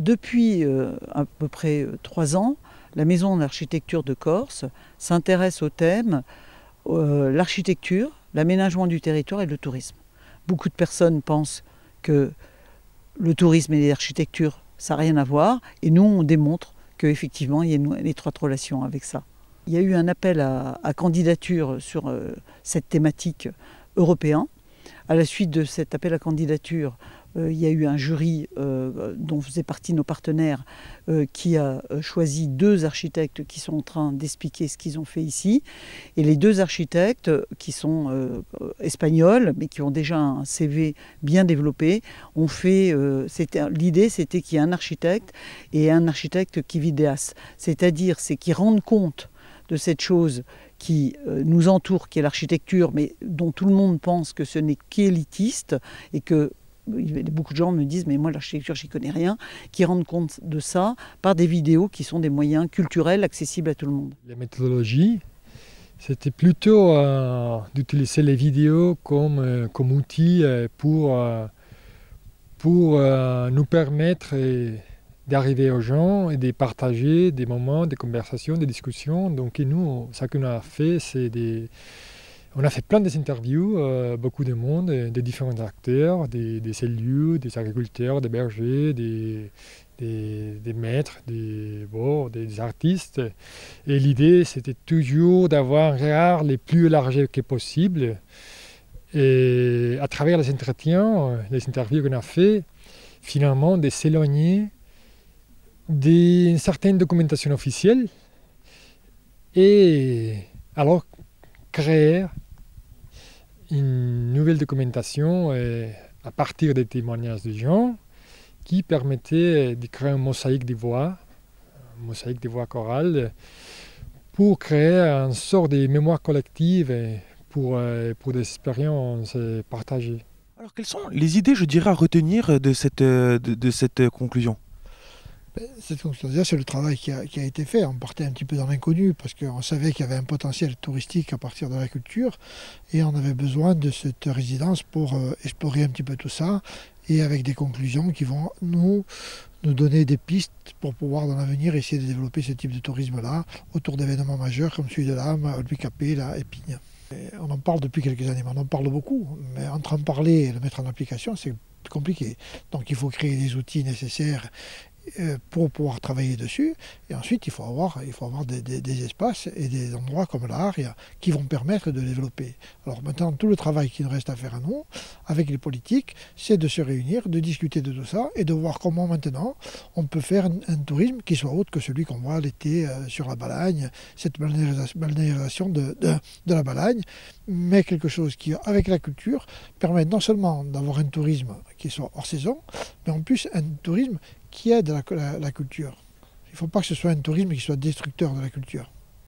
depuis à peu près 3 ans, la Maison d'architecture de Corse s'intéresse au thème l'architecture, l'aménagement du territoire et le tourisme. Beaucoup de personnes pensent que le tourisme et l'architecture, ça n'a rien à voir, et nous, on démontre qu'effectivement, il y a une étroite relation avec ça. Il y a eu un appel à candidature sur cette thématique européen. À la suite de cet appel à candidature, il y a eu un jury dont faisaient partie nos partenaires qui a choisi 2 architectes qui sont en train d'expliquer ce qu'ils ont fait ici. Et les 2 architectes qui sont espagnols, mais qui ont déjà un CV bien développé, ont fait... l'idée, c'était qu'il y ait un architecte et un architecte qui vidéasse. C'est-à-dire, c'est qu'ils rendent compte de cette chose qui nous entoure, qui est l'architecture, mais dont tout le monde pense que ce n'est qu'élitiste et que beaucoup de gens me disent « mais moi l'architecture j'y connais rien », qui rendent compte de ça par des vidéos qui sont des moyens culturels accessibles à tout le monde. La méthodologie, c'était plutôt d'utiliser les vidéos comme outil pour nous permettre d'arriver aux gens et de partager des moments, des conversations, des discussions. Donc nous, ce qu'on a fait, c'est on a fait plein d'interviews, beaucoup de monde, des différents acteurs, des élus, des agriculteurs, des bergers, des maîtres, des artistes. Et l'idée, c'était toujours d'avoir un regard le plus élargi que possible. Et à travers les entretiens, les interviews qu'on a fait, finalement, de s'éloigner d'une certaine documentation officielle et alors créer une nouvelle documentation à partir des témoignages des gens qui permettait de créer une mosaïque des voix chorales pour créer une sorte de mémoire collective pour des expériences partagées. Alors quelles sont les idées, je dirais, à retenir de cette conclusion ? Cette conclusion, c'est le travail qui a été fait. On partait un petit peu dans l'inconnu parce qu'on savait qu'il y avait un potentiel touristique à partir de la culture et on avait besoin de cette résidence pour explorer un petit peu tout ça et avec des conclusions qui vont nous donner des pistes pour pouvoir dans l'avenir essayer de développer ce type de tourisme-là autour d'événements majeurs comme celui de l'âme, Albuicapé, Épine. On en parle depuis quelques années, mais on en parle beaucoup. Mais entre en parler et le mettre en application, c'est compliqué. Donc il faut créer les outils nécessaires pour pouvoir travailler dessus. Et ensuite, il faut avoir des espaces et des endroits comme l'ARIA qui vont permettre de développer. Alors maintenant, tout le travail qui nous reste à faire à nous, avec les politiques, c'est de se réunir, de discuter de tout ça et de voir comment maintenant on peut faire un tourisme qui soit autre que celui qu'on voit l'été sur la Balagne, cette balnéarisation de la Balagne, mais quelque chose qui, avec la culture, permet non seulement d'avoir un tourisme qui soit hors saison, mais en plus un tourisme qui aide la culture. Il ne faut pas que ce soit un tourisme qui soit destructeur de la culture.